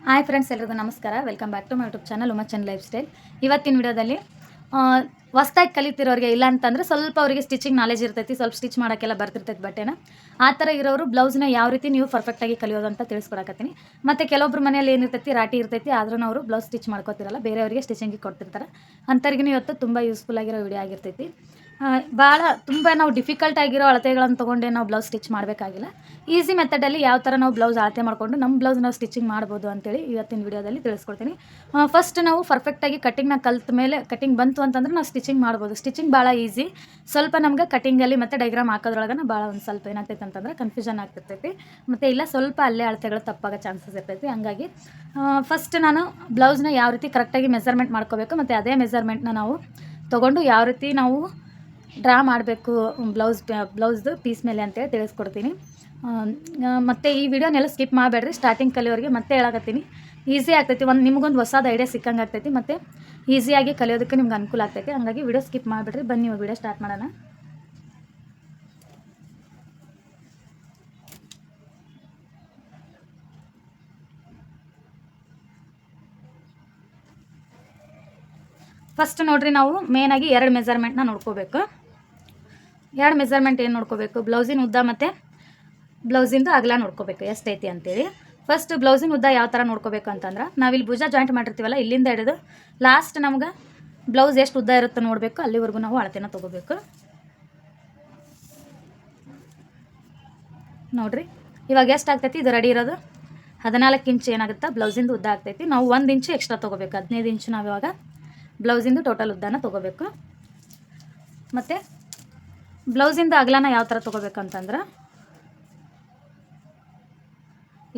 Hi friends, ಎಲ್ರಿಗೂ ನಮಸ್ಕಾರ. Welcome back to my YouTube channel ಉಮಚನ್ ಲೈಫ್ ಸ್ಟೈಲ್. ಇವತ್ತಿನ ವಿಡಿಯೋದಲ್ಲಿ ಹೊಸ್ದಾಗಿ ಕಲಿತಿರೋರಿಗೆ, ಇಲ್ಲ ಅಂತಂದರೆ ಸ್ವಲ್ಪ ಅವರಿಗೆ ಸ್ಟಿಚಿಂಗ್ ನಾಲೆಜ್ ಇರ್ತೈತಿ, ಸ್ವಲ್ಪ ಸ್ಟಿಚ್ ಮಾಡೋಕ್ಕೆಲ್ಲ ಬರ್ತಿರ್ತೈತಿ ಬಟ್ಟೆನ. ಆ ಥರ ಇರೋರು ಬ್ಲೌಸ್ನ ಯಾವ ರೀತಿ ನೀವು ಪರ್ಫೆಕ್ಟಾಗಿ ಕಲಿಯೋದು ಅಂತ ತಿಳಿಸ್ಕೊಡಕತ್ತೀನಿ. ಮತ್ತು ಕೆಲವೊಬ್ರು ಮನೇಲಿ ಏನಿರ್ತೈತಿ, ರಾಟಿ ಇರ್ತೈತಿ, ಆದ್ರೂ ಅವರು ಬ್ಲೌಸ್ ಸ್ಟಿಚ್ ಮಾಡ್ಕೋತಿರಲ್ಲ, ಬೇರೆಯವರಿಗೆ ಸ್ಟಿಚಿಂಗಿಗೆ ಕೊಡ್ತಿರ್ತಾರೆ. ಅಂಥವ್ರಿಗೂ ಇವತ್ತು ತುಂಬ ಯೂಸ್ಫುಲ್ ಆಗಿರೋ ವಿಡಿಯೋ ಆಗಿರ್ತೈತಿ. ಭಾಳ ತುಂಬ ನಾವು ಡಿಫಿಕಲ್ಟ್ ಆಗಿರೋ ಅಳತೆಗಳನ್ನು ತೊಗೊಂಡೆ ನಾವು ಬ್ಲೌಸ್ ಸ್ಟಿಚ್ ಮಾಡಬೇಕಾಗಿಲ್ಲ. ಈಸಿ ಮೆಥಡಲ್ಲಿ ಯಾವ ಥರ ನಾವು ಬ್ಲೌಸ್ ಅಳತೆ ಮಾಡಿಕೊಂಡು ನಮ್ಮ ಬ್ಲೌಸ್ ನಾವು ಸ್ಟಿಚಿಂಗ್ ಮಾಡ್ಬೋದು ಅಂತೇಳಿ ಇವತ್ತಿನ ವಿಡಿಯೋದಲ್ಲಿ ತಿಳಿಸ್ಕೊಡ್ತೀನಿ. ಫಸ್ಟ್ ನಾವು ಪರ್ಫೆಕ್ಟಾಗಿ ಕಟ್ಟಿಂಗ್ನ ಕಲ್ತ ಮೇಲೆ, ಕಟ್ಟಿಂಗ್ ಬಂತು ಅಂತಂದ್ರೆ ನಾವು ಸ್ಟಿಚಿಂಗ್ ಮಾಡ್ಬೋದು. ಸ್ಟಿಚಿಂಗ್ ಭಾಳ ಈಸಿ. ಸ್ವಲ್ಪ ನಮ್ಗೆ ಕಟ್ಟಿಂಗಲ್ಲಿ ಮತ್ತು ಡೈಗ್ರಾಮ್ ಹಾಕೋದ್ರೊಳಗೆ ಭಾಳ ಒಂದು ಸ್ವಲ್ಪ ಏನಾಗ್ತೈತೆ ಅಂತಂದ್ರೆ ಕನ್ಫ್ಯೂಷನ್ ಆಗ್ತಿರ್ತೈತಿ, ಮತ್ತು ಇಲ್ಲ ಸ್ವಲ್ಪ ಅಲ್ಲೇ ಅಳತೆಗಳು ತಪ್ಪಾಗೋ ಚಾನ್ಸಸ್ ಇರ್ತೈತಿ. ಹಂಗಾಗಿ ಫಸ್ಟ್ ನಾನು ಬ್ಲೌಸ್ನ ಯಾವ ರೀತಿ ಕರೆಕ್ಟಾಗಿ ಮೆಸರ್ಮೆಂಟ್ ಮಾಡ್ಕೋಬೇಕು, ಮತ್ತು ಅದೇ ಮೆಸರ್ಮೆಂಟ್ನ ನಾವು ತೊಗೊಂಡು ಯಾವ ರೀತಿ ನಾವು ಡ್ರಾ ಮಾಡಬೇಕು ಬ್ಲೌಸ್ದು ಪೀಸ್ ಮೇಲೆ ಅಂತೇಳಿ ತಿಳಿಸ್ಕೊಡ್ತೀನಿ. ಮತ್ತು ಈ ವಿಡಿಯೋನೆಲ್ಲ ಸ್ಕಿಪ್ ಮಾಡಬೇಡ್ರಿ, ಸ್ಟಾರ್ಟಿಂಗ್ ಕಲಿಯೋರಿಗೆ ಮತ್ತೆ ಹೇಳಕತ್ತೀನಿ. ಈಸಿ ಆಗ್ತೈತಿ, ನಿಮಗೊಂದು ಹೊಸದು ಐಡಿಯಾ ಸಿಕ್ಕಂಗೆ ಆಗ್ತೈತಿ, ಮತ್ತು ಈಸಿಯಾಗಿ ಕಲಿಯೋದಕ್ಕೆ ನಿಮ್ಗೆ ಅನುಕೂಲ ಆಗ್ತೈತಿ. ಹಂಗಾಗಿ ವಿಡಿಯೋ ಸ್ಕಿಪ್ ಮಾಡಿಬಿಡ್ರಿ. ಬನ್ನಿ ನೀವು ವಿಡಿಯೋ ಸ್ಟಾರ್ಟ್ ಮಾಡೋಣ. ಫಸ್ಟ್ ನೋಡಿರಿ, ನಾವು ಮೇನಾಗಿ ಎರಡು ಮೆಜರ್ಮೆಂಟ್ನ ನೋಡ್ಕೋಬೇಕು. ಎರಡು ಮೆಜರ್ಮೆಂಟ್ ಏನು ನೋಡ್ಕೋಬೇಕು, ಬ್ಲೌಸಿನ ಉದ್ದ ಮತ್ತು ಬ್ಲೌಸಿಂದು ಅಗಲ ನೋಡ್ಕೋಬೇಕು ಎಷ್ಟೈತಿ ಅಂತೇಳಿ. ಫಸ್ಟ್ ಬ್ಲೌಸಿನ ಉದ್ದ ಯಾವ ಥರ ನೋಡ್ಕೋಬೇಕು ಅಂತಂದ್ರೆ, ನಾವಿಲ್ಲಿ ಭುಜ ಜಾಯಿಂಟ್ ಮಾಡಿರ್ತೀವಲ್ಲ, ಇಲ್ಲಿಂದ ಹಿಡಿದು ಲಾಸ್ಟ್ ನಮ್ಗೆ ಬ್ಲೌಸ್ ಎಷ್ಟು ಉದ್ದ ಇರುತ್ತೆ ನೋಡಬೇಕು, ಅಲ್ಲಿವರೆಗೂ ನಾವು ಅಳತೆನ ತೊಗೋಬೇಕು. ನೋಡಿರಿ, ಇವಾಗ ಎಷ್ಟು ಆಗ್ತೈತಿ, ಇದು ರೆಡಿ ಇರೋದು 14 ಇಂಚ್ ಏನಾಗುತ್ತೆ ಬ್ಲೌಸಿಂದು ಉದ್ದ ಆಗ್ತೈತಿ. ನಾವು 1 ಇಂಚು ಎಕ್ಸ್ಟ್ರಾ ತೊಗೋಬೇಕು, 15 ಇಂಚು ನಾವು ಇವಾಗ ಬ್ಲೌಸಿಂದು ಟೋಟಲ್ ಉದ್ದನ ತೊಗೋಬೇಕು. ಮತ್ತು ಬ್ಲೌಸಿಂದು ಅಗಲನ ಯಾವ ಥರ ತೊಗೋಬೇಕಂತಂದ್ರೆ,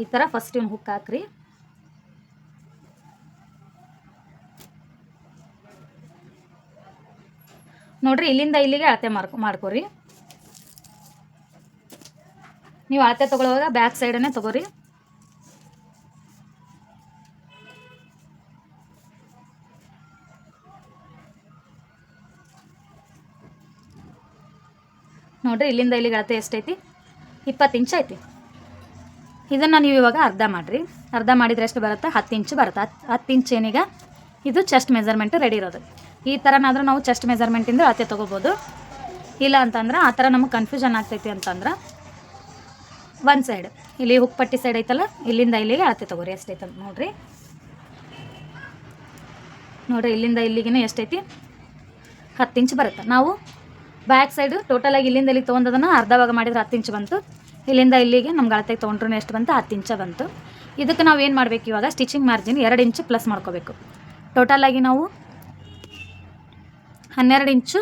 ಈ ಥರ ಫಸ್ಟ್ ಇವ್ನು ಹುಕ್ ಹಾಕ್ರಿ. ನೋಡ್ರಿ, ಇಲ್ಲಿಂದ ಇಲ್ಲಿಗೆ ಅಳತೆ ಮಾಡ್ಕೊರಿ. ನೀವು ಅಳತೆ ತೊಗೊಳ್ಳುವಾಗ ಬ್ಯಾಕ್ ಸೈಡನ್ನೇ ತೊಗೋರಿ. ನೋಡ್ರಿ, ಇಲ್ಲಿಂದ ಇಲ್ಲಿಗೆ ಅಳತೆ ಎಷ್ಟೈತಿ, 20 ಇಂಚ್ ಐತಿ. ಇದನ್ನು ನೀವು ಇವಾಗ ಅರ್ಧ ಮಾಡಿರಿ. ಅರ್ಧ ಮಾಡಿದರೆ ಎಷ್ಟು ಬರುತ್ತೆ, 10 ಇಂಚು ಬರುತ್ತೆ. 10 ಇಂಚ್ ಏನೀಗ ಇದು ಚೆಸ್ಟ್ ಮೆಜರ್ಮೆಂಟ್ ರೆಡಿ ಇರೋದು. ಈ ಥರನಾದರೂ ನಾವು ಚೆಸ್ಟ್ ಮೆಜರ್ಮೆಂಟಿಂದ ಅಳತೆ ತೊಗೋಬೋದು. ಇಲ್ಲ ಅಂತಂದ್ರೆ ಆ ಥರ ನಮಗೆ ಕನ್ಫ್ಯೂಷನ್ ಆಗ್ತೈತಿ ಅಂತಂದ್ರೆ, ಒಂದು ಸೈಡ್ ಇಲ್ಲಿ ಹುಕ್ ಪಟ್ಟಿ ಸೈಡ್ ಐತಲ್ಲ, ಇಲ್ಲಿಂದ ಇಲ್ಲಿಗೆ ಅಳತೆ ತೊಗೋರಿ ಎಷ್ಟೈತೆ ಅಂತ ನೋಡಿರಿ. ನೋಡಿರಿ, ಇಲ್ಲಿಂದ ಇಲ್ಲಿಗೆ ಎಷ್ಟೈತಿ, 10 ಇಂಚ್ ಬರುತ್ತೆ. ನಾವು ಬ್ಯಾಕ್ ಸೈಡು ಟೋಟಲಾಗಿ ಇಲ್ಲಿಂದ ಇಲ್ಲಿಗೆ ತೊಗೊಂಡದನ್ನು ಅರ್ಧ ಭಾಗ ಮಾಡಿದರೆ 10 ಇಂಚ್ ಬಂತು. ಇಲ್ಲಿಂದ ಇಲ್ಲಿಗೆ ನಮ್ಗೆ ಅಳತೆಗೆ ತೊಗೊಂಡ್ರೂ ಎಷ್ಟು ಬಂತು, 10 ಇಂಚ ಬಂತು. ಇದಕ್ಕೆ ನಾವು ಏನು ಮಾಡಬೇಕು, ಇವಾಗ ಸ್ಟಿಚಿಂಗ್ ಮಾರ್ಜಿನ್ 2 ಇಂಚು ಪ್ಲಸ್ ಮಾಡ್ಕೋಬೇಕು. ಟೋಟಲಾಗಿ ನಾವು 12 ಇಂಚು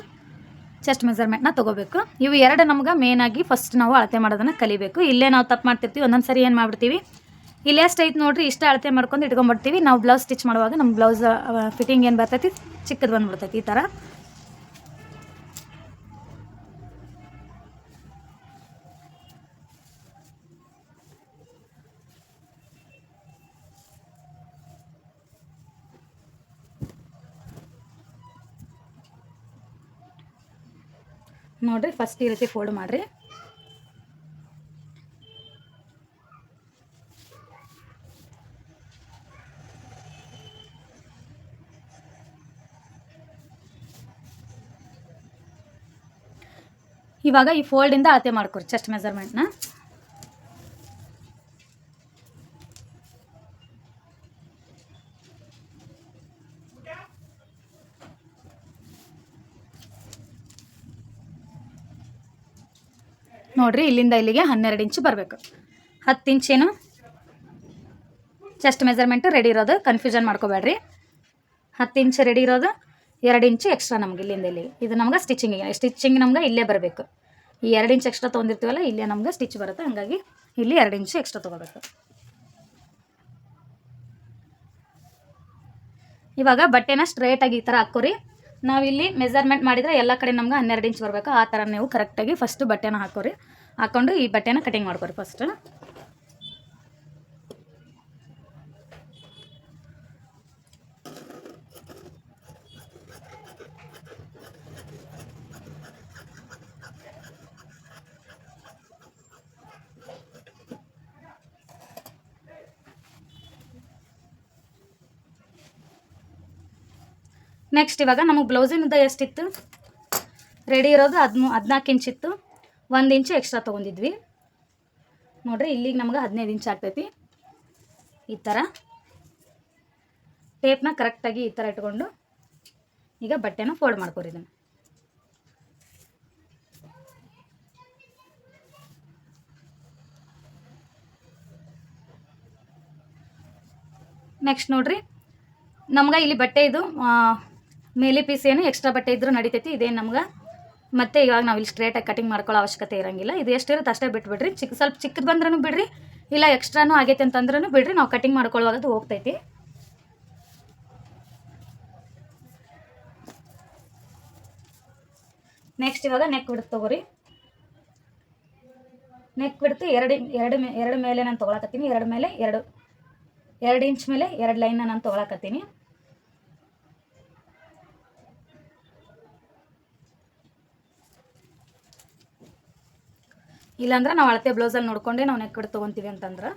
ಚೆಸ್ಟ್ ಮೆಜರ್ಮೆಂಟ್ನ ತೊಗೋಬೇಕು. ಇವು ಎರಡು ನಮ್ಗೆ ಮೇನಾಗಿ ಫಸ್ಟ್ ನಾವು ಅಳತೆ ಮಾಡೋದನ್ನು ಕಲಿಬೇಕು. ಇಲ್ಲೇ ನಾವು ತಪ್ಪು ಮಾಡ್ತಿರ್ತೀವಿ, ಒಂದೊಂದು ಸರಿ ಏನು ಮಾಡ್ಬಿಡ್ತೀವಿ, ಇಲ್ಲಿ ಎಷ್ಟು ಐತೆ ನೋಡಿರಿ, ಇಷ್ಟ ಅಳತೆ ಮಾಡ್ಕೊಂಡು ಇಟ್ಕೊಂಡ್ಬಿಡ್ತೀವಿ. ನಾವು ಬ್ಲೌಸ್ ಸ್ಟಿಚ್ ಮಾಡುವಾಗ ನಮ್ಮ ಬ್ಲೌಸ್ ಫಿಟ್ಟಿಂಗ್ ಏನು ಬರ್ತೈತಿ, ಚಿಕ್ಕದು ಬಂದುಬಿಡ್ತೈತಿ ಈ ಥರ. ನೋಡಿರಿ, ಫಸ್ಟ್ ಈ ರೀತಿ ಫೋಲ್ಡ್ ಮಾಡಿರಿ. ಇವಾಗ ಈ ಫೋಲ್ಡಿಂದ ಅಳತೆ ಮಾಡ್ಕೊರಿ ಚೆಸ್ಟ್ ಮೆಜರ್ಮೆಂಟ್ನ. ನೋಡಿರಿ, ಇಲ್ಲಿಂದ ಇಲ್ಲಿಗೆ 12 ಇಂಚು ಬರಬೇಕು. 10 ಇಂಚೇನು ಚೆಸ್ಟ್ ಮೆಜರ್ಮೆಂಟು ರೆಡಿ ಇರೋದು, ಕನ್ಫ್ಯೂಷನ್ ಮಾಡ್ಕೋಬೇಡ್ರಿ. 10 ಇಂಚ್ ರೆಡಿ ಇರೋದು, 2 ಇಂಚು ಎಕ್ಸ್ಟ್ರಾ ನಮ್ಗೆ ಇಲ್ಲಿಂದ ಇಲ್ಲಿಗೆ. ಇದು ನಮ್ಗೆ ಸ್ಟಿಚಿಂಗ್ ನಮ್ಗೆ ಇಲ್ಲೇ ಬರಬೇಕು. ಈ 2 ಇಂಚ್ ಎಕ್ಸ್ಟ್ರಾ ತೊಗೊಂಡಿರ್ತೀವಲ್ಲ, ಇಲ್ಲೇ ನಮ್ಗೆ ಸ್ಟಿಚ್ ಬರುತ್ತೆ. ಹಂಗಾಗಿ ಇಲ್ಲಿ 2 ಇಂಚು ಎಕ್ಸ್ಟ್ರಾ ತೊಗೋಬೇಕು. ಇವಾಗ ಬಟ್ಟೆನ ಸ್ಟ್ರೇಟಾಗಿ ಈ ಥರ ಹಾಕೋರಿ. ನಾವಿಲ್ಲಿ ಮೆಜರ್ಮೆಂಟ್ ಮಾಡಿದರೆ ಎಲ್ಲ ಕಡೆ ನಮ್ಗೆ 12 ಇಂಚ್ ಬರಬೇಕು. ಆ ಥರ ನೀವು ಕರೆಕ್ಟಾಗಿ ಫಸ್ಟು ಬಟ್ಟೆನ ಹಾಕೋರಿ. ಹಾಕ್ಕೊಂಡು ಈ ಬಟ್ಟೆನ ಕಟಿಂಗ್ ಮಾಡ್ಕೊರಿ ಫಸ್ಟ್. ನೆಕ್ಸ್ಟ್ ಇವಾಗ ನಮಗೆ ಬ್ಲೌಸಿನಿಂದ ಎಷ್ಟಿತ್ತು, ರೆಡಿ ಇರೋದು 14 ಇಂಚ್ ಇತ್ತು, 1 ಇಂಚು ಎಕ್ಸ್ಟ್ರಾ ತೊಗೊಂಡಿದ್ವಿ ನೋಡಿರಿ. ಇಲ್ಲಿಗೆ ನಮ್ಗೆ 15 ಇಂಚ್ ಆಗ್ತೈತಿ. ಈ ಥರ ಟೇಪ್ನ ಕರೆಕ್ಟಾಗಿ ಈ ಥರ ಇಟ್ಕೊಂಡು ಈಗ ಬಟ್ಟೆನ ಫೋಲ್ಡ್ ಮಾಡ್ಕೊರಿ. ಇದನ್ನು ನೆಕ್ಸ್ಟ್ ನೋಡಿರಿ, ನಮ್ಗೆ ಇಲ್ಲಿ ಬಟ್ಟೆ ಇದು ಮೇಲೆ ಪೀಸ್ ಏನು ಎಕ್ಸ್ಟ್ರಾ ಬಟ್ಟೆ ಇದ್ರೂ ನಡಿತೈತಿ. ಇದೇನು ನಮ್ಗೆ ಮತ್ತೆ ಇವಾಗ ನಾವು ಇಲ್ಲಿ ಸ್ಟ್ರೇಟಾಗಿ ಕಟಿಂಗ್ ಮಾಡ್ಕೊಳ್ಳೋ ಅವಶ್ಯಕತೆ ಇರೋಂಗಿಲ್ಲ. ಇದು ಎಷ್ಟಿರುತ್ತೆ ಅಷ್ಟೇ ಬಿಟ್ಬಿಡ್ರಿ. ಸ್ವಲ್ಪ ಚಿಕ್ಕದು ಬಂದ್ರೂ ಬಿಡ್ರಿ, ಇಲ್ಲ ಎಕ್ಸ್ಟ್ರಾನೂ ಆಗೈತೆ ಅಂತಂದ್ರೂ ಬಿಡ್ರಿ, ನಾವು ಕಟಿಂಗ್ ಮಾಡ್ಕೊಳ್ಳುವಾಗ ಅದು ಹೋಗ್ತೈತಿ. ನೆಕ್ಸ್ಟ್ ಇವಾಗ ನೆಕ್ ಬಿಡ್ತು ತೊಗೋರಿ. ನೆಕ್ ಬಿಡ್ತು ಎರಡು ಮೇಲೆ ನಾನು ತೊಗೊಳಕತ್ತೀನಿ. ಎರಡು ಇಂಚ್ ಮೇಲೆ 2 ಲೈನ್ನ ನಾನು ತೊಗೊಳಕತ್ತೀನಿ. ಇಲ್ಲಾಂದ್ರೆ ನಾವು ಅಳತೆ ಬ್ಲೌಸಲ್ಲಿ ನೋಡ್ಕೊಂಡೆ ನಾವು ನೆಕ್ ಬಿಟ್ಟು ತೊಗೊತೀವಿ ಅಂತಂದ್ರೆ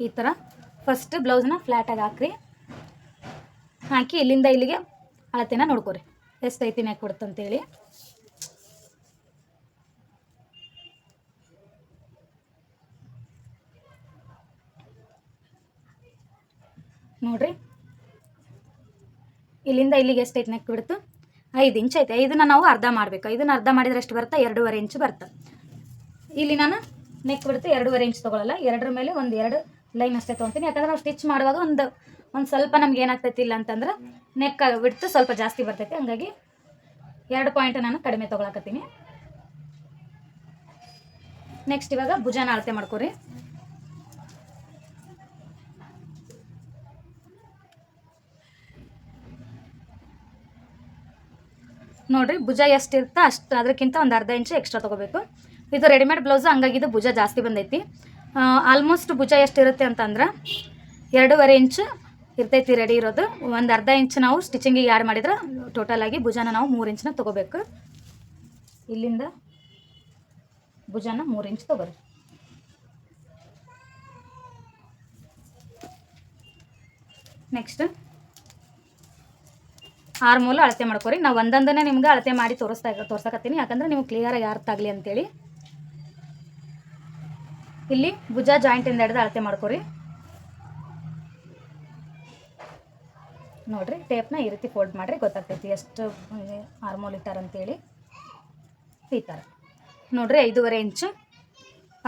ಈ ಥರ ಫಸ್ಟ್ ಬ್ಲೌಸ್ನ ಫ್ಲ್ಯಾಟಾಗಿ ಹಾಕಿ ಇಲ್ಲಿಂದ ಇಲ್ಲಿಗೆ ಅಳತೆನ ನೋಡ್ಕೊರಿ ಎಷ್ಟೈತಿ ನೆಕ್ ಬಿಡುತ್ತೆ ಅಂತೇಳಿ. ನೋಡ್ರಿ ಇಲ್ಲಿಂದ ಇಲ್ಲಿಗೆ ಎಷ್ಟೈತೆ ನೆಕ್ ಬಿಡ್ತು, 5 ಇಂಚ್ ಐತೆ. 5ನ ನಾವು ಅರ್ಧ ಮಾಡಬೇಕು. ಇದನ್ನು ಅರ್ಧ ಮಾಡಿದ್ರೆ ಎಷ್ಟು ಬರುತ್ತೆ, 2.5 ಇಂಚ್ ಬರುತ್ತೆ. ಇಲ್ಲಿ ನಾನು ನೆಕ್ ಬಿಡ್ತು 2.5 ಇಂಚ್ ತೊಗೊಳ್ಳಲ್ಲ, 2 ಮೇಲೆ 2 ಲೈನ್ ಅಷ್ಟೇ ತೊಗೊತೀನಿ. ಯಾಕಂದ್ರೆ ನಾವು ಸ್ಟಿಚ್ ಮಾಡುವಾಗ ಒಂದು ಸ್ವಲ್ಪ ನಮ್ಗೆ ಏನಾಗ್ತೈತಿ ಇಲ್ಲ ಅಂತಂದ್ರೆ ನೆಕ್ ಬಿಡ್ತು ಸ್ವಲ್ಪ ಜಾಸ್ತಿ ಬರ್ತೈತಿ. ಹಂಗಾಗಿ 2 ಪಾಯಿಂಟ್ ನಾನು ಕಡಿಮೆ ತೊಗೊಳಕತ್ತೀನಿ. ನೆಕ್ಸ್ಟ್ ಇವಾಗ ಭುಜಾನ ಅಳತೆ ಮಾಡ್ಕೊರಿ. ನೋಡಿರಿ ಭುಜ ಎಷ್ಟಿರುತ್ತೆ ಅಷ್ಟು ಅದಕ್ಕಿಂತ ಒಂದು ಅರ್ಧ ಇಂಚು ಎಕ್ಸ್ಟ್ರಾ ತೊಗೋಬೇಕು. ಇದು ರೆಡಿಮೇಡ್ ಬ್ಲೌಸು, ಹಂಗಾಗಿ ಇದು ಭುಜ ಜಾಸ್ತಿ ಬಂದೈತಿ. ಆಲ್ಮೋಸ್ಟ್ ಭುಜ ಎಷ್ಟಿರುತ್ತೆ ಅಂತಂದ್ರೆ 2.5 ಇಂಚು ಇರ್ತೈತಿ ರೆಡಿ ಇರೋದು. ಒಂದು ಅರ್ಧ ಇಂಚು ನಾವು ಸ್ಟಿಚಿಂಗಿಗೆ ಆ್ಯಡ್ ಮಾಡಿದ್ರೆ ಟೋಟಲಾಗಿ ಭುಜನ ನಾವು 3 ಇಂಚನ್ನ ತೊಗೋಬೇಕು. ಇಲ್ಲಿಂದ ಭುಜನ 3 ಇಂಚ್ ತೊಗೋರಿ. ನೆಕ್ಸ್ಟ್ ಆರ್ಮೋಲ್ ಅಳತೆ ಮಾಡ್ಕೊರಿ. ನಾವು ಒಂದೊಂದನ್ನೇ ನಿಮ್ಗೆ ಅಳತೆ ಮಾಡಿ ತೋರ್ಸಕತ್ತೀನಿ, ಯಾಕಂದ್ರೆ ನೀವು ಕ್ಲಿಯರಾಗಿ ಅರ್ಥ ಆಗಲಿ ಅಂತೇಳಿ. ಇಲ್ಲಿ ಭುಜ ಜಾಯಿಂಟಿಂದ ಹಿಡಿದು ಅಳತೆ ಮಾಡ್ಕೊರಿ. ನೋಡಿರಿ ಟೇಪ್ನ ಈ ರೀತಿ ಫೋಲ್ಡ್ ಮಾಡಿರಿ, ಗೊತ್ತಾಗ್ತೈತಿ ಎಷ್ಟು ಆರ್ಮೋಲ್ ಇಟ್ಟಾರಂತೇಳಿ. ಈ ಥರ ನೋಡಿರಿ 5.5 ಇಂಚು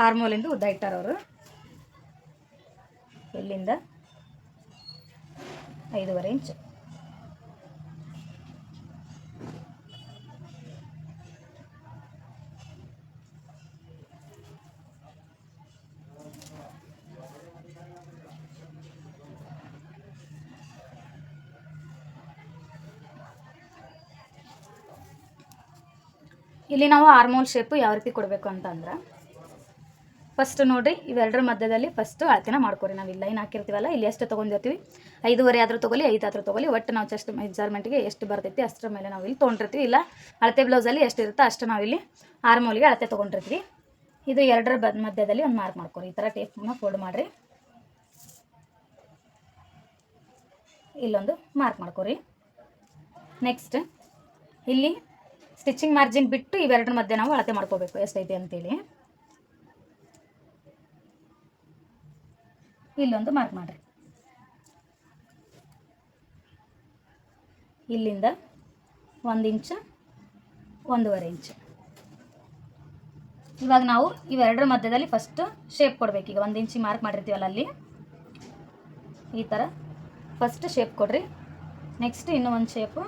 ಆರ್ಮೋಲಿಂದ ಉದ್ದ ಇಟ್ಟಾರವರು. ಇಲ್ಲಿಂದ 5.5 ಇಂಚು. ಇಲ್ಲಿ ನಾವು ಆರ್ಮೋಲ್ ಶೇಪು ಯಾವ ರೀತಿ ಕೊಡಬೇಕು ಅಂತಂದ್ರೆ ಫಸ್ಟ್ ನೋಡಿರಿ ಇವೆರಡರ ಮಧ್ಯದಲ್ಲಿ ಫಸ್ಟು ಅಳತೆನ ಮಾಡ್ಕೊರಿ. ನಾವು ಇಲ್ಲಿ ಲೈನ್ ಹಾಕಿರ್ತೀವಲ್ಲ, ಇಲ್ಲಿ ಎಷ್ಟು ತೊಗೊಂಡಿರ್ತೀವಿ 5.5 ಆದರೂ ತೊಗೊಲಿ 5 ಆದರೂ ತೊಗೊಲಿ, ಒಟ್ಟು ನಾವು ಜಸ್ಟ್ ಮೆಜರ್ಮೆಂಟ್ಗೆ ಎಷ್ಟು ಬರ್ತೈತಿ ಅಷ್ಟರ ಮೇಲೆ ನಾವು ಇಲ್ಲಿ ತೊಗೊಂಡಿರ್ತೀವಿ. ಇಲ್ಲ ಅಳತೆ ಬ್ಲೌಸಲ್ಲಿ ಎಷ್ಟು ಇರುತ್ತೋ ಅಷ್ಟು ನಾವಿಲ್ಲಿ ಆರ್ಮೋಲ್ಗೆ ಅಳತೆ ತೊಗೊಂಡಿರ್ತೀವಿ. ಇದು ಎರಡರ ಮಧ್ಯದಲ್ಲಿ ಒಂದು ಮಾರ್ಕ್ ಮಾಡ್ಕೊರಿ. ಈ ಥರ ಟೇಪ್ನ ಫೋಲ್ಡ್ ಮಾಡಿರಿ, ಇಲ್ಲೊಂದು ಮಾರ್ಕ್ ಮಾಡ್ಕೊರಿ. ನೆಕ್ಸ್ಟ್ ಇಲ್ಲಿ ಸ್ಟಿಚಿಂಗ್ ಮಾರ್ಜಿನ್ ಬಿಟ್ಟು ಇವೆರಡರ ಮಧ್ಯೆ ನಾವು ಅಳತೆ ಮಾಡ್ಕೋಬೇಕು ಎಷ್ಟೈತೆ ಅಂತೇಳಿ. ಇಲ್ಲೊಂದು ಮಾರ್ಕ್ ಮಾಡಿರಿ. ಇಲ್ಲಿಂದ 1 ಇಂಚು 1.5 ಇಂಚು. ಇವಾಗ ನಾವು ಇವೆರಡರ ಮಧ್ಯದಲ್ಲಿ ಫಸ್ಟ್ ಶೇಪ್ ಕೊಡಬೇಕು. ಈಗ 1 ಇಂಚಿ ಮಾರ್ಕ್ ಮಾಡಿರ್ತೀವಲ್ಲ ಅಲ್ಲಿ ಈ ಥರ ಫಸ್ಟ್ ಶೇಪ್ ಕೊಡ್ರಿ. ನೆಕ್ಸ್ಟ್ ಇನ್ನೂ ಒಂದು ಶೇಪು,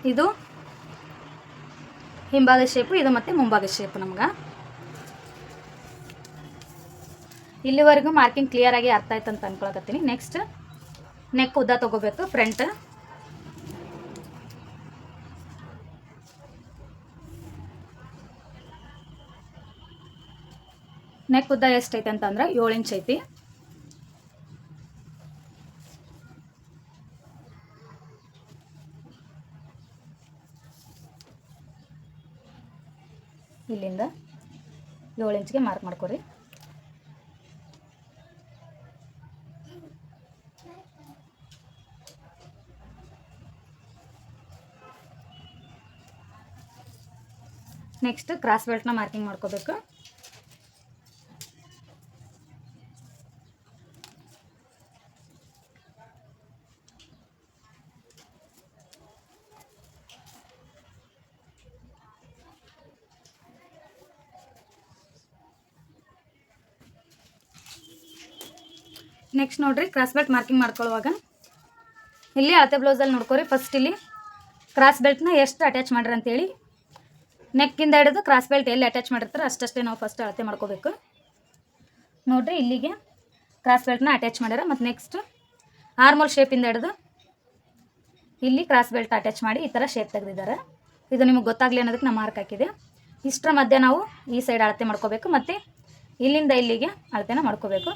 ಇದು ಹಿಂಭಾಗದ ಶೇಪು, ಇದು ಮತ್ತು ಮುಂಭಾಗದ ಶೇಪು. ನಮ್ಗೆ ಇಲ್ಲಿವರೆಗೂ ಮಾರ್ಕಿಂಗ್ ಕ್ಲಿಯರಾಗಿ ಅರ್ಥ ಆಯ್ತು ಅಂತ ಅಂದ್ಕೊಳಕತ್ತೀನಿ. ನೆಕ್ಸ್ಟ್ ನೆಕ್ ಉದ್ದ ತೊಗೋಬೇಕು. ಫ್ರಂಟ್ ನೆಕ್ ಉದ್ದ ಎಷ್ಟೈತೆ ಅಂತಂದ್ರೆ 7 ಇಂಚ್ ಐತಿ. ಇಲ್ಲಿಂದ 7 ಇಂಚ್ಗೆ ಮಾರ್ಕ್ ಮಾಡ್ಕೊರಿ. ನೆಕ್ಸ್ಟ್ ಕ್ರಾಸ್ ಬೆಲ್ಟ್ನ ಮಾರ್ಕಿಂಗ್ ಮಾಡ್ಕೋಬೇಕು. ನೆಕ್ಸ್ಟ್ ನೋಡಿರಿ, ಕ್ರಾಸ್ ಬೆಲ್ಟ್ ಮಾರ್ಕಿಂಗ್ ಮಾಡ್ಕೊಳ್ಳುವಾಗ ಇಲ್ಲಿ ಅಳತೆ ಬ್ಲೌಸಲ್ಲಿ ನೋಡ್ಕೊರಿ. ಫಸ್ಟ್ ಇಲ್ಲಿ ಕ್ರಾಸ್ ಬೆಲ್ಟ್ನ ಎಷ್ಟು ಅಟ್ಯಾಚ್ ಮಾಡ್ರಿ ಅಂತೇಳಿ ನೆಕ್ಕಿಂದ ಹಿಡಿದು ಕ್ರಾಸ್ ಬೆಲ್ಟ್ ಎಲ್ಲಿ ಅಟ್ಯಾಚ್ ಮಾಡಿರ್ತಾರೆ ಅಷ್ಟೇ ನಾವು ಫಸ್ಟ್ ಅಳತೆ ಮಾಡ್ಕೋಬೇಕು. ನೋಡಿರಿ, ಇಲ್ಲಿಗೆ ಕ್ರಾಸ್ ಬೆಲ್ಟ್ನ ಅಟ್ಯಾಚ್ ಮಾಡ್ಯಾರ. ಮತ್ತು ನೆಕ್ಸ್ಟ್ ಆರ್ಮೋಲ್ ಶೇಪಿಂದ ಹಿಡಿದು ಇಲ್ಲಿ ಕ್ರಾಸ್ ಬೆಲ್ಟ್ ಅಟ್ಯಾಚ್ ಮಾಡಿ ಈ ಥರ ಶೇಪ್ ತೆಗೆದಿದ್ದಾರೆ. ಇದು ನಿಮಗೆ ಗೊತ್ತಾಗಲಿ ಅನ್ನೋದಕ್ಕೆ ನಾನು ಮಾರ್ಕ್ ಹಾಕಿದೆ. ಇಷ್ಟರ ಮಧ್ಯೆ ನಾವು ಈ ಸೈಡ್ ಅಳತೆ ಮಾಡ್ಕೋಬೇಕು ಮತ್ತು ಇಲ್ಲಿಂದ ಇಲ್ಲಿಗೆ ಅಳತೆನ ಮಾಡ್ಕೋಬೇಕು.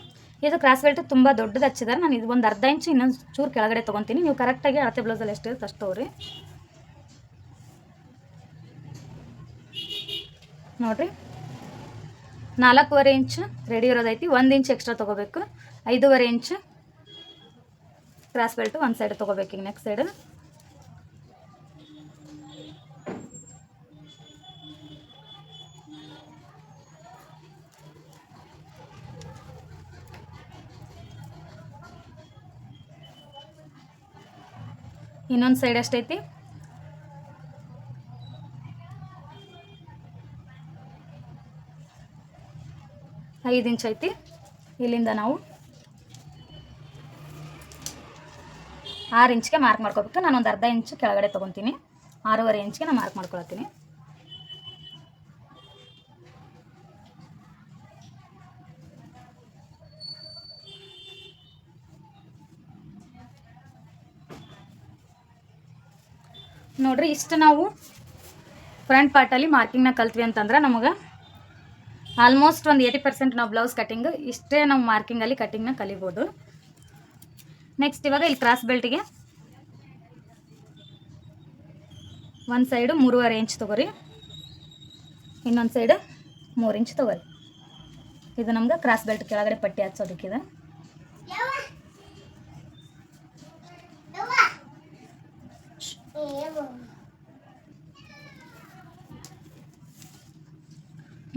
ಇದು ಕ್ರಾಸ್ ಬೆಲ್ಟ್ ತುಂಬ ದೊಡ್ಡದು ಹಚ್ಚಿದ್ದಾರೆ. ನಾನು ಇದು ಒಂದು ಅರ್ಧ ಇಂಚು ಇನ್ನೊಂದು ಚೂರು ಕೆಳಗಡೆ ತೊಗೊತೀನಿ. ನೀವು ಕರೆಕ್ಟಾಗಿ ಅಳತೆ ಬ್ಲೌಸಲ್ಲಿ ಎಷ್ಟಿರುತ್ತೆ ಅಷ್ಟು ತಗೋರಿ. ನೋಡಿರಿ, 4.25 ಇಂಚ್ ರೆಡಿ ಇರೋದೈತಿ. 1 ಇಂಚ್ ಎಕ್ಸ್ಟ್ರಾ ತೊಗೋಬೇಕು. 5.25 ಇಂಚ್ ಕ್ರಾಸ್ ಬೆಲ್ಟು ಒಂದು ಸೈಡ್ ತೊಗೋಬೇಕು. ಈಗ ನೆಕ್ಸ್ಟ್ ಸೈಡ್ ಇನ್ನೊಂದು ಸೈಡ್ ಎಷ್ಟೈತಿ, 5 ಇಂಚ್ ಐತಿ. ಇಲ್ಲಿಂದ ನಾವು 6 ಇಂಚ್ಗೆ ಮಾರ್ಕ್ ಮಾಡ್ಕೋಬೇಕು. ನಾನು ಒಂದು ಅರ್ಧ ಇಂಚು ಕೆಳಗಡೆ ತೊಗೊತೀನಿ. 6.25 ಇಂಚ್ಗೆ ನಾನು ಮಾರ್ಕ್ ಮಾಡ್ಕೊಳ್ತೀನಿ. ನೋಡಿರಿ, ಇಷ್ಟು ನಾವು ಫ್ರಂಟ್ ಪಾರ್ಟಲ್ಲಿ ಮಾರ್ಕಿಂಗ್ನ ಕಲ್ತ್ವಿ ಅಂತಂದ್ರೆ ನಮಗೆ ಆಲ್ಮೋಸ್ಟ್ ಒಂದು 80% ನಾವು ಬ್ಲೌಸ್ ಕಟ್ಟಿಂಗ್ ಇಷ್ಟೇ ನಾವು ಮಾರ್ಕಿಂಗಲ್ಲಿ ಕಟ್ಟಿಂಗ್ನ ಕಲಿಬೋದು. ನೆಕ್ಸ್ಟ್ ಇವಾಗ ಇಲ್ಲಿ ಕ್ರಾಸ್ ಬೆಲ್ಟಿಗೆ ಒಂದು ಸೈಡು 3.25 ಇಂಚ್ ತೊಗೊರಿ, ಇನ್ನೊಂದು ಸೈಡು 3 ಇಂಚ್ ತೊಗೊರಿ. ಇದು ನಮ್ಗೆ ಕ್ರಾಸ್ ಬೆಲ್ಟ್ ಕೆಳಗಡೆ ಪಟ್ಟಿ ಹಚ್ಚೋದಕ್ಕಿದೆ.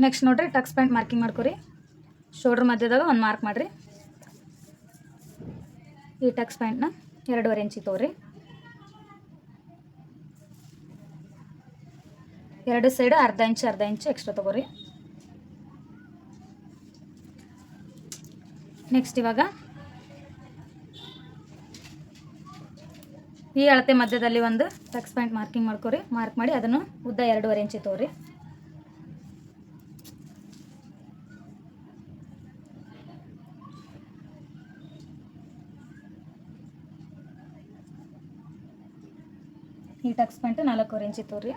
ನೆಕ್ಸ್ಟ್ ನೋಡ್ರಿ, ಟಕ್ಸ್ ಪಾಯಿಂಟ್ ಮಾರ್ಕಿಂಗ್ ಮಾಡ್ಕೊರಿ. ಶೋಲ್ಡ್ರ್ ಮಧ್ಯದಾಗ ಒಂದು ಮಾರ್ಕ್ ಮಾಡಿರಿ. ಈ ಟಕ್ಸ್ ಪಾಯಿಂಟ್ನ 2.25 ಇಂಚಿಗೆ ತೊಗೊರಿ. ಎರಡು ಸೈಡು ಅರ್ಧ ಇಂಚು ಎಕ್ಸ್ಟ್ರಾ ತೊಗೊರಿ. ನೆಕ್ಸ್ಟ್ ಇವಾಗ ಈ ಅಳತೆ ಮಧ್ಯದಲ್ಲಿ ಒಂದು ಟಕ್ಸ್ ಪಾಯಿಂಟ್ ಮಾರ್ಕಿಂಗ್ ಮಾಡ್ಕೊರಿ. ಮಾರ್ಕ್ ಮಾಡಿ ಅದನ್ನು ಉದ್ದ 2.25 ಇಂಚಿಗೆ ತೊಗೊರಿ. ಈ ಟಕ್ಸ್ ಪಾಯಿಂಟ್ 4.25 ಇಂಚಿಗೆ ತೊಗೊರಿ.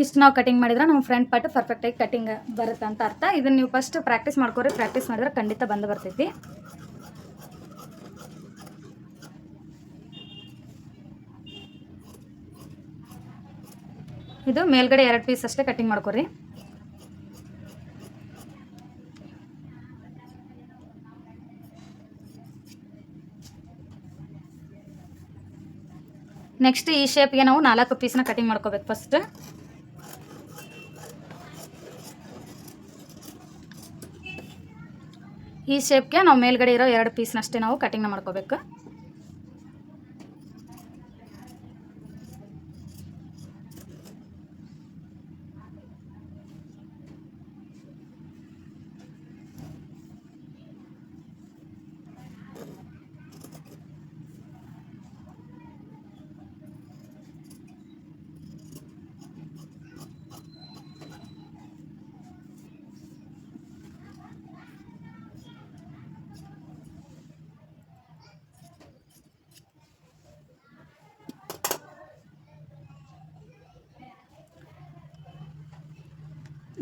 ಇಷ್ಟು ನಾವು ಕಟಿಂಗ್ ಮಾಡಿದ್ರೆ ನಮ್ಮ ಫ್ರಂಟ್ ಪಾರ್ಟ್ ಪರ್ಫೆಕ್ಟಾಗಿ ಕಟಿಂಗ್ ಬರುತ್ತೆ ಅಂತ ಅರ್ಥ. ಇದನ್ನು ನೀವು ಫಸ್ಟ್ ಪ್ರಾಕ್ಟೀಸ್ ಮಾಡ್ಕೊರಿ. ಪ್ರಾಕ್ಟೀಸ್ ಮಾಡಿದ್ರೆ ಖಂಡಿತ ಬಂದು ಬರ್ತೈತಿ. ಇದು ಮೇಲ್ಗಡೆ 2 ಪೀಸ್ ಅಷ್ಟೇ ಕಟಿಂಗ್ ಮಾಡ್ಕೊರಿ. ನೆಕ್ಸ್ಟ್ ಈ ಶೇಪ್ಗೆ ನಾವು 4 ಪೀಸ್ನ ಕಟಿಂಗ್ ಮಾಡ್ಕೋಬೇಕು. ಫಸ್ಟ್ ಈ ಶೇಪ್ಗೆ ನಾವು ಮೇಲ್ಗಡೆ ಇರೋ 2 ಪೀಸ್ನಷ್ಟೇ ನಾವು ಕಟಿಂಗ್ನ ಮಾಡ್ಕೋಬೇಕು.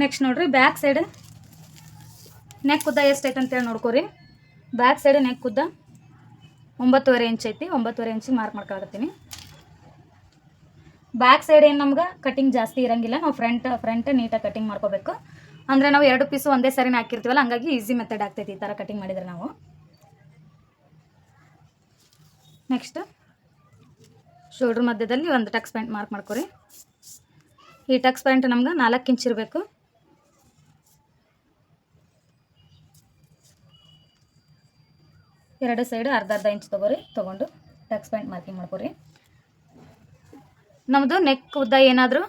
ನೆಕ್ಸ್ಟ್ ನೋಡ್ರಿ, ಬ್ಯಾಕ್ ಸೈಡ್ ನೆಕ್ ಉದ್ದ ಎಷ್ಟೈತೆ ಅಂತೇಳಿ ನೋಡ್ಕೊರಿ. ಬ್ಯಾಕ್ ಸೈಡ್ ನೆಕ್ ಉದ್ದ 9.5 ಇಂಚ್ ಐತಿ. 9.5 ಇಂಚಿಗೆ ಮಾರ್ಕ್ ಮಾಡ್ಕೊಳತ್ತೀನಿ. ಬ್ಯಾಕ್ ಸೈಡ್ ಏನು ನಮ್ಗೆ ಕಟಿಂಗ್ ಜಾಸ್ತಿ ಇರೋಂಗಿಲ್ಲ. ನಾವು ಫ್ರಂಟ್ ನೀಟಾಗಿ ಕಟಿಂಗ್ ಮಾಡ್ಕೋಬೇಕು. ಅಂದರೆ ನಾವು 2 ಪೀಸು ಒಂದೇ ಸರಿನ ಹಾಕಿರ್ತೀವಲ್ಲ, ಹಂಗಾಗಿ ಈಸಿ ಮೆಥಡ್ ಆಗ್ತೈತಿ ಈ ಥರ ಕಟಿಂಗ್ ಮಾಡಿದರೆ ನಾವು. ನೆಕ್ಸ್ಟ್ ಶೋಲ್ಡ್ರ್ ಮಧ್ಯದಲ್ಲಿ ಒಂದು ಟಕ್ಸ್ ಪ್ಯಾಂಟ್ ಮಾರ್ಕ್ ಮಾಡ್ಕೊರಿ. ಈ ಟಕ್ಸ್ ಪ್ಯಾಂಟ್ ನಮ್ಗೆ 4 ಇಂಚ್ ಇರಬೇಕು. ಎರಡು ಸೈಡ್ ಅರ್ಧ ಇಂಚ್ ತೊಗೊಂಡು ಟಕ್ಸ್ ಪ್ಯಾಂಟ್ ಮಾರ್ಕಿಂಗ್ ಮಾಡ್ಕೊರಿ. ನಮ್ಮದು ನೆಕ್ ಉದ್ದ ಏನಾದರೂ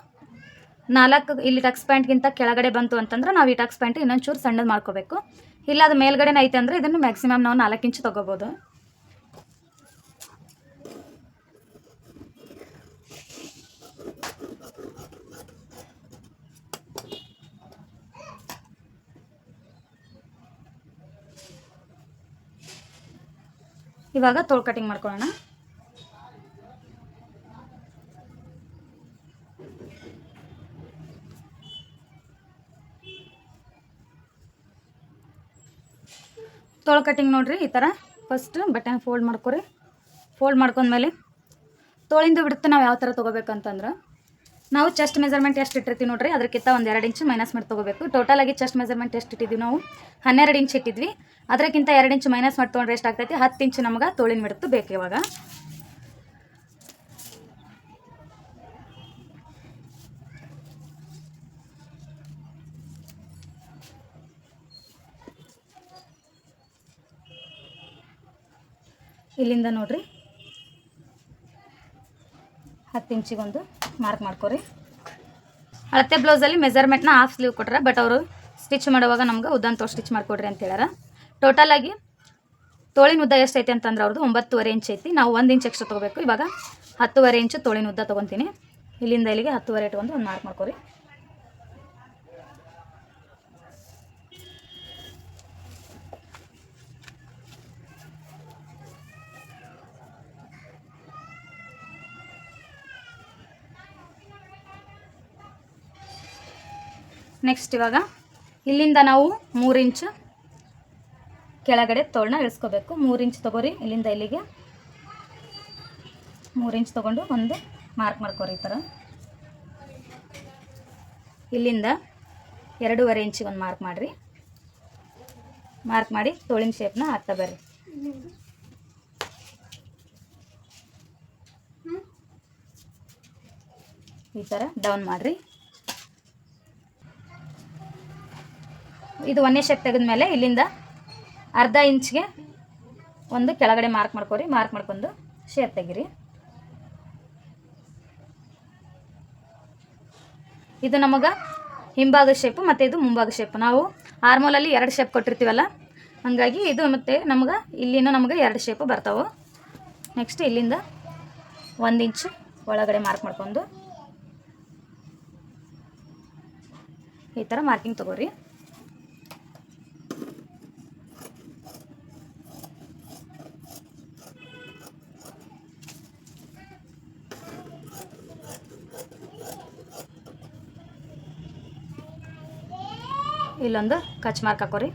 4 ಇಲ್ಲಿ ಟಕ್ಸ್ ಪ್ಯಾಂಟ್ಗಿಂತ ಕೆಳಗಡೆ ಬಂತು ಅಂತಂದ್ರೆ ನಾವು ಈ ಟಕ್ಸ್ ಪ್ಯಾಂಟ್ ಇನ್ನೊಂದು ಚೂರು ಸಣ್ಣದು ಮಾಡ್ಕೋಬೇಕು. ಇಲ್ಲ ಅದು ಮೇಲ್ಗಡೆನೇ ಐತೆ ಅಂದರೆ ಇದನ್ನು ಮ್ಯಾಕ್ಸಿಮಮ್ ನಾವು 4 ಇಂಚ್ ತೊಗೋಬೋದು. ಇವಾಗ ತೋಳು ಕಟಿಂಗ್ ಮಾಡ್ಕೊಳ್ಳೋಣ. ತೋಳು ಕಟಿಂಗ್ ನೋಡ್ರಿ, ಈ ಥರ ಫಸ್ಟ್ ಬಟನ್ ಫೋಲ್ಡ್ ಮಾಡ್ಕೊರಿ. ಫೋಲ್ಡ್ ಮಾಡ್ಕೊಂಡ್ಮೇಲೆ ತೋಳಿಂದ ಬಿಡುತ್ತೆ ನಾವು ಯಾವ ಥರ ತೊಗೋಬೇಕಂತಂದ್ರೆ, ನಾವು ಚೆಸ್ಟ್ ಮೆಜರ್ಮೆಂಟ್ ಎಷ್ಟು ಇಟ್ಟಿರ್ತೀವಿ ನೋಡ್ರಿ, ಅದಕ್ಕಿಂತ ಒಂದು 2 ಇಂಚ್ ಮೈನಸ್ ಮಾಡಿ ತೊಗೋಬೇಕು. ಟೋಟಲಾಗಿ ಚೆಸ್ಟ್ ಮೆಜರ್ಮೆಂಟ್ ಎಷ್ಟು ಇಟ್ಟಿದ್ವಿ ನಾವು 12 ಇಂಚ್ ಇಟ್ಟಿದ್ವಿ. ಅದಕ್ಕಿಂತ 2 ಇಂಚ್ ಮೈನಸ್ ಮಾಡಿ ತೊಗೊಂಡ್ರೆ ಎಷ್ಟಾಗ್ತೈತಿ 10 ಇಂಚ್ ನಮ್ಗೆ ತೋಳಿನ ಬಿಡುತ್ತೆ ಬೇಕು. ಇವಾಗ ಇಲ್ಲಿಂದ ನೋಡ್ರಿ 10 ಇಂಚಿಗೊಂದು ಮಾರ್ಕ್ ಮಾಡ್ಕೊರಿ. ಅಳತೆ ಬ್ಲೌಸಲ್ಲಿ ಮೆಜರ್ಮೆಂಟ್ನ ಹಾಫ್ ಸ್ಲೀವ್ ಕೊಟ್ರೆ, ಬಟ್ ಅವರು ಸ್ಟಿಚ್ ಮಾಡುವಾಗ ನಮ್ಗೆ ಉದ್ದಂತ ಸ್ಟಿಚ್ ಮಾಡಿಕೊಡ್ರಿ ಅಂತ ಹೇಳ್ಯಾರ. ಟೋಟಲಾಗಿ ತೋಳಿನ ಉದ್ದ ಎಷ್ಟೈತೆ ಅಂತಂದ್ರೆ ಅವ್ರದ್ದು 9.5 ಇಂಚ್ ಐತಿ. ನಾವು 1 ಇಂಚ್ ಎಕ್ಸ್ಟ್ರಾ ತೊಗೋಬೇಕು. ಇವಾಗ 10.5 ಇಂಚು ತೋಳಿನ ಉದ್ದ ತೊಗೊತೀನಿ. ಇಲ್ಲಿಂದ ಇಲ್ಲಿಗೆ 10.5 ಇಟ್ಕೊಂಡು ಒಂದು ಮಾರ್ಕ್ ಮಾಡ್ಕೊರಿ. ನೆಕ್ಸ್ಟ್ ಇವಾಗ ಇಲ್ಲಿಂದ ನಾವು 3 ಇಂಚ್ ಕೆಳಗಡೆ ತೋಳನ್ನ ಇಳಿಸ್ಕೋಬೇಕು. 3 ಇಂಚ್ ತೊಗೋರಿ. ಇಲ್ಲಿಂದ ಇಲ್ಲಿಗೆ 3 ಇಂಚ್ ತೊಗೊಂಡು ಒಂದು ಮಾರ್ಕ್ ಮಾಡ್ಕೊರಿ. ಈ ಥರ ಇಲ್ಲಿಂದ 2.5 ಇಂಚಿಗೆ ಒಂದು ಮಾರ್ಕ್ ಮಾಡಿರಿ. ಮಾರ್ಕ್ ಮಾಡಿ ತೋಳಿನ ಶೇಪ್ನ ಹಾಕ್ತಾ ಬರ್ರಿ. ಈ ಥರ ಡೌನ್ ಮಾಡಿರಿ. ಇದು 1ನೇ ಶೇಪ್ ತೆಗೆದ್ಮೇಲೆ ಇಲ್ಲಿಂದ ಅರ್ಧ ಇಂಚ್ಗೆ ಒಂದು ಕೆಳಗಡೆ ಮಾರ್ಕ್ ಮಾಡ್ಕೊರಿ. ಮಾರ್ಕ್ ಮಾಡ್ಕೊಂಡು ಶೇಪ್ ತೆಗಿರಿ. ಇದು ನಮಗೆ ಹಿಂಭಾಗ ಶೇಪು ಮತ್ತು ಇದು ಮುಂಭಾಗ ಶೇಪು. ನಾವು ಆರ್ಮೋಲಲ್ಲಿ 2 ಶೇಪ್ ಕೊಟ್ಟಿರ್ತೀವಲ್ಲ, ಹಾಗಾಗಿ ಇದು ಮತ್ತು ನಮ್ಗೆ ಇಲ್ಲಿನೂ ನಮಗೆ 2 ಶೇಪು ಬರ್ತಾವೆ. ನೆಕ್ಸ್ಟ್ ಇಲ್ಲಿಂದ 1 ಇಂಚ್ ಒಳಗಡೆ ಮಾರ್ಕ್ ಮಾಡ್ಕೊಂಡು ಈ ಥರ ಮಾರ್ಕಿಂಗ್ ತೊಗೋರಿ. ಇಲ್ಲೊಂದು ಕಚ್ ಮಾರ್ಕ್ ಹಾಕೋರಿ.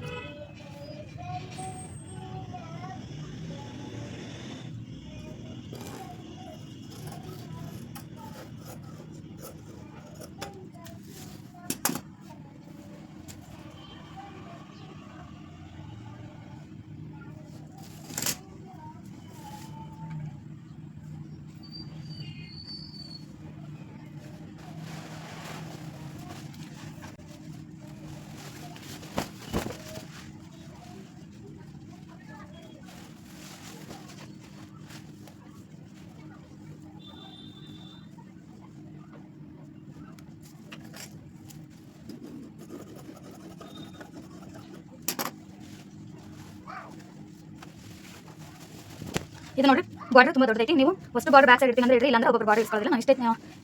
ಇದು ನೋಡಿ ಬಾರ್ಡರ್ ತುಂಬ ದೊಡ್ಡದೈತಿ. ನೀವು ಫಸ್ಟ್ ಬಾರ್ಡರ್ ಬ್ಯಾಕ್ ಸೈಡ್ ಇಡ್ತೀನಿ ಅಂದ್ರೆ ಇಡ್ರಿ, ಇಲ್ಲಾಂದ್ರೆ ಒಬ್ಬರು ಬಾರ್ಡರ್ ಇಸ್ಕೊಳ್ಳೋದಿಲ್ಲ. ನಾನು ಇಷ್ಟೇ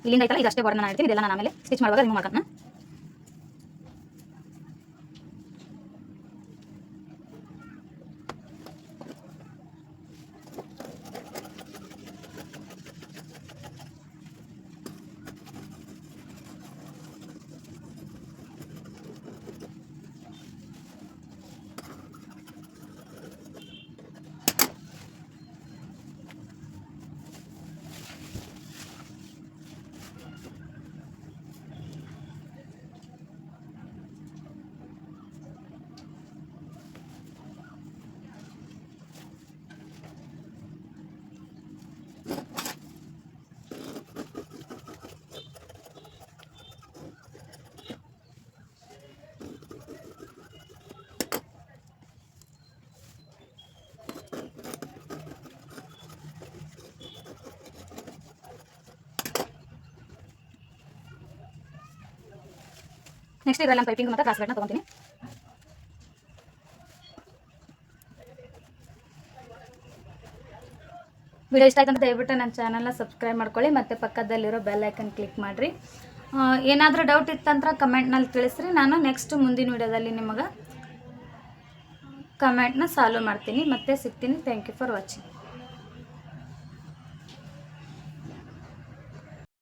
ಇಲ್ಲಿಂದ ಐತಲ್ಲ ಇದಷ್ಟೇ ಬಾರ್ಡರ್ ನಾನು ಇಡ್ತೀನಿ. ಇದೆಲ್ಲ ನಾನು ಆಮೇಲೆ ಸ್ಟಿಚ್ ಮಾಡುವಾಗ ರಿಮೂವ್ ಮಾಡ್ಕೊತೀನಿ. ನೆಕ್ಸ್ಟ್ ಇದರಲ್ಲಿ ನಾನು ಪೈಪಿಂಗ್ ಮತ್ತು ಕ್ರಾಸ್ ಬೆಲ್ಟ್ನ ತೊಗೊತೀನಿ. ವಿಡಿಯೋ ಇಷ್ಟ ಆಯ್ತು ಅಂತ ದಯವಿಟ್ಟು ನನ್ನ ಚಾನಲ್ನ ಸಬ್ಸ್ಕ್ರೈಬ್ ಮಾಡ್ಕೊಳ್ಳಿ ಮತ್ತು ಪಕ್ಕದಲ್ಲಿರೋ ಬೆಲ್ ಐಕನ್ ಕ್ಲಿಕ್ ಮಾಡಿರಿ. ಏನಾದರೂ ಡೌಟ್ ಇತ್ತಂದ್ರೆ ಕಮೆಂಟ್ನಲ್ಲಿ ತಿಳಿಸ್ರಿ. ನಾನು ನೆಕ್ಸ್ಟ್ ಮುಂದಿನ ವಿಡಿಯೋದಲ್ಲಿ ನಿಮಗೆ ಕಮೆಂಟ್ನ ಸಾಲ್ವ್ ಮಾಡ್ತೀನಿ. ಮತ್ತೆ ಸಿಗ್ತೀನಿ. Thank you for watching.